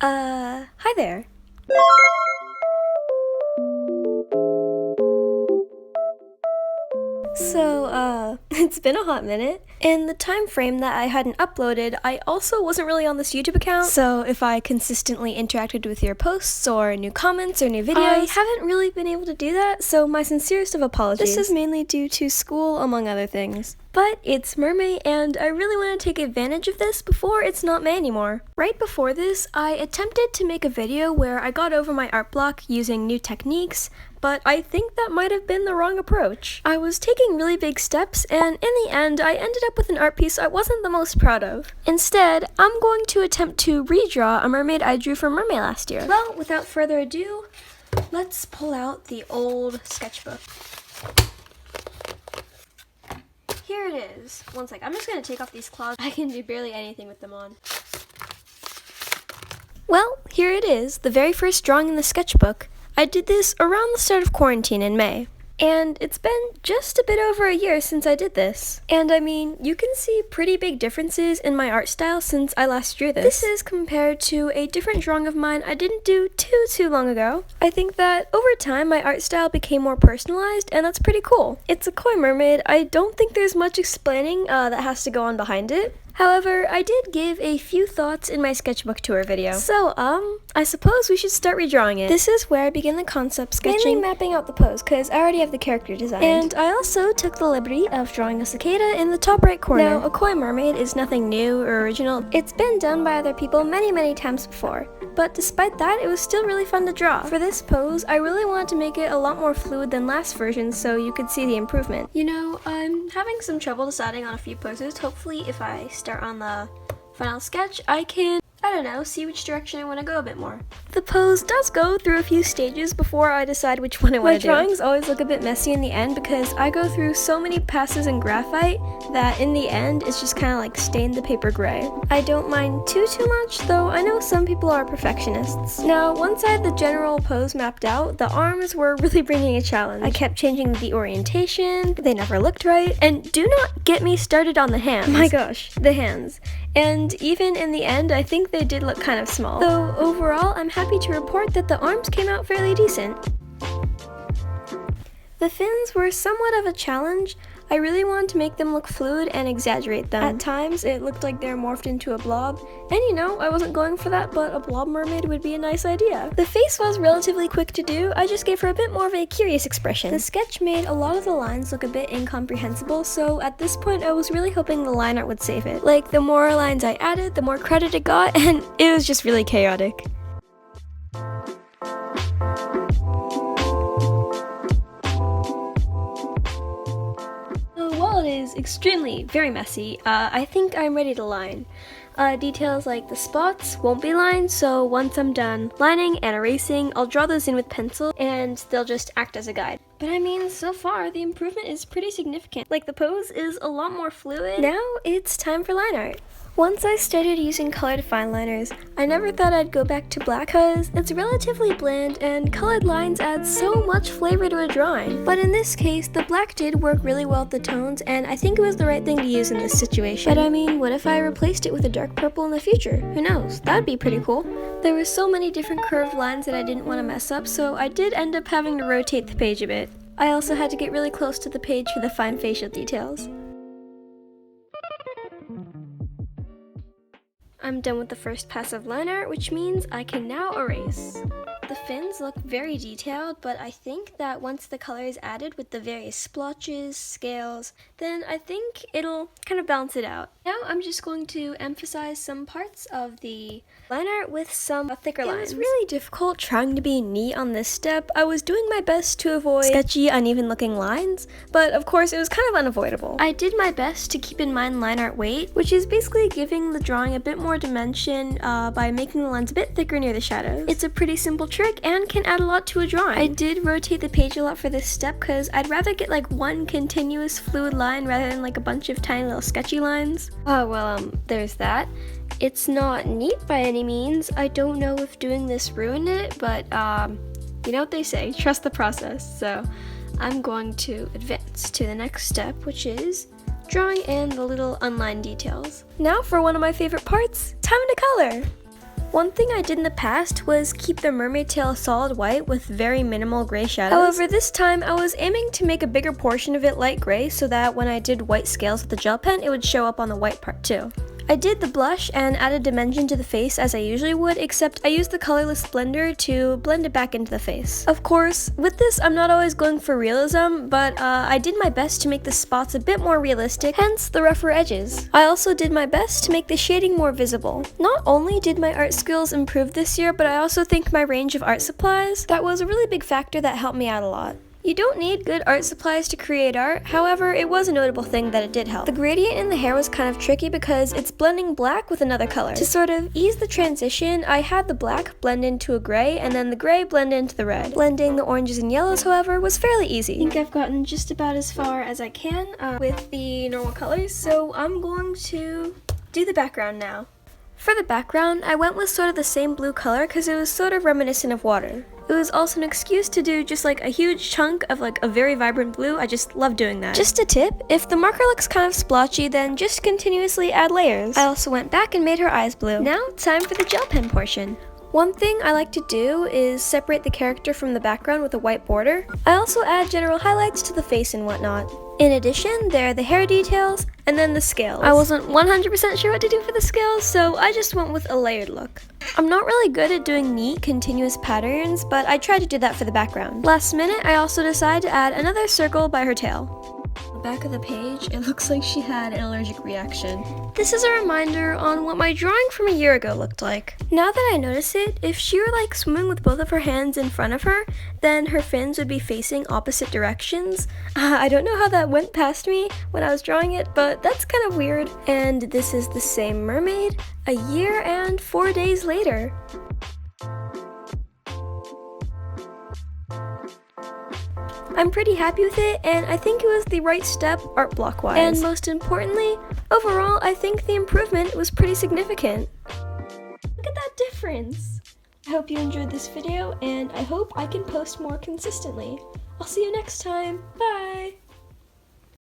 Hi there. So, it's been a hot minute. In the time frame that I hadn't uploaded, I also wasn't really on this YouTube account, so if I consistently interacted with your posts or new comments or new videos, I haven't really been able to do that, so my sincerest of apologies. This is mainly due to school, among other things. But it's Mermay, and I really want to take advantage of this before it's not May anymore. Right before this, I attempted to make a video where I got over my art block using new techniques, but I think that might have been the wrong approach. I was taking really big steps, and in the end, I ended up with an art piece I wasn't the most proud of. Instead, I'm going to attempt to redraw a mermaid I drew for Mermay last year. Well, without further ado, let's pull out the old sketchbook. Here it is. One sec, I'm just gonna take off these claws. I can do barely anything with them on. Well, here it is, the very first drawing in the sketchbook. I did this around the start of quarantine in May. And it's been just a bit over a year since I did this. And I mean, you can see pretty big differences in my art style since I last drew this. This is compared to a different drawing of mine I didn't do too long ago. I think that over time my art style became more personalized, and that's pretty cool. It's a koi mermaid. I don't think there's much explaining that has to go on behind it. However, I did give a few thoughts in my sketchbook tour video. So, I suppose we should start redrawing it. This is where I begin the concept sketching, mainly mapping out the pose, because I already have the character designed. And I also took the liberty of drawing a cicada in the top right corner. Now, a koi mermaid is nothing new or original. It's been done by other people many times before. But despite that, it was still really fun to draw. For this pose, I really wanted to make it a lot more fluid than last version so you could see the improvement. You know, I'm having some trouble deciding on a few poses. Hopefully, if I start on the final sketch, I can, I don't know, see which direction I want to go a bit more. The pose does go through a few stages before I decide which one I want to do. My drawings always look a bit messy in the end because I go through so many passes in graphite that in the end it's just kind of like stained the paper gray. I don't mind too much, though I know some people are perfectionists. Now, once I had the general pose mapped out, the arms were really bringing a challenge. I kept changing the orientation, they never looked right, and do not get me started on the hands. My gosh, the hands. And even in the end, I think they did look kind of small. Though overall, I'm happy to report that the arms came out fairly decent. The fins were somewhat of a challenge. I really wanted to make them look fluid and exaggerate them. At times, it looked like they were morphed into a blob, and you know, I wasn't going for that, but a blob mermaid would be a nice idea. The face was relatively quick to do. I just gave her a bit more of a curious expression. The sketch made a lot of the lines look a bit incomprehensible, so at this point, I was really hoping the line art would save it. Like, the more lines I added, the more credit it got, and it was just really chaotic. While it is extremely very messy, I think I'm ready to line. Details like the spots won't be lined, so once I'm done lining and erasing, I'll draw those in with pencil and they'll just act as a guide. But I mean, so far the improvement is pretty significant. Like, the pose is a lot more fluid. Now it's time for line art. Once I started using colored fine liners, I never thought I'd go back to black because it's relatively bland and colored lines add so much flavor to a drawing. But in this case, the black did work really well with the tones, and I think it was the right thing to use in this situation. But I mean, what if I replaced it with a dark purple in the future? Who knows? That'd be pretty cool. There were so many different curved lines that I didn't want to mess up, so I did end up having to rotate the page a bit. I also had to get really close to the page for the fine facial details. I'm done with the first pass of line art, which means I can now erase. The fins look very detailed, but I think that once the color is added with the various splotches, scales, then I think it'll kind of balance it out. Now I'm just going to emphasize some parts of the line art with some thicker lines. It was really difficult trying to be neat on this step. I was doing my best to avoid sketchy, uneven looking lines, but of course it was kind of unavoidable. I did my best to keep in mind line art weight, which is basically giving the drawing a bit more dimension by making the lines a bit thicker near the shadows. It's a pretty simple trick and can add a lot to a drawing. I did rotate the page a lot for this step because I'd rather get like one continuous fluid line rather than like a bunch of tiny little sketchy lines. There's that. It's not neat by any means. I don't know if doing this ruined it, but you know what they say, trust the process. So I'm going to advance to the next step, which is drawing in the little unlined details. Now for one of my favorite parts, time to color! One thing I did in the past was keep the mermaid tail solid white with very minimal gray shadows. However, this time I was aiming to make a bigger portion of it light gray so that when I did white scales with the gel pen, it would show up on the white part too. I did the blush and added dimension to the face as I usually would, except I used the colorless blender to blend it back into the face. Of course, with this I'm not always going for realism, but I did my best to make the spots a bit more realistic, hence the rougher edges. I also did my best to make the shading more visible. Not only did my art skills improve this year, but I also think my range of art supplies, that was a really big factor that helped me out a lot. You don't need good art supplies to create art, however, it was a notable thing that it did help. The gradient in the hair was kind of tricky because it's blending black with another color. To sort of ease the transition, I had the black blend into a gray and then the gray blend into the red. Blending the oranges and yellows, however, was fairly easy. I think I've gotten just about as far as I can with the normal colors, so I'm going to do the background now. For the background, I went with sort of the same blue color because it was sort of reminiscent of water. It was also an excuse to do just like a huge chunk of like a very vibrant blue. I just love doing that. Just a tip, if the marker looks kind of splotchy, then just continuously add layers. I also went back and made her eyes blue. Now, time for the gel pen portion. One thing I like to do is separate the character from the background with a white border. I also add general highlights to the face and whatnot. In addition, there are the hair details, and then the scales. I wasn't 100% sure what to do for the scales, so I just went with a layered look. I'm not really good at doing neat, continuous patterns, but I tried to do that for the background. Last minute, I also decided to add another circle by her tail. The back of the page, it looks like she had an allergic reaction. This is a reminder on what my drawing from a year ago looked like. Now that I notice it, if she were like swimming with both of her hands in front of her, then her fins would be facing opposite directions. I don't know how that went past me when I was drawing it, but that's kind of weird. And this is the same mermaid a year and 4 days later. I'm pretty happy with it, and I think it was the right step art block wise. And most importantly, overall, I think the improvement was pretty significant. Look at that difference! I hope you enjoyed this video, and I hope I can post more consistently. I'll see you next time. Bye!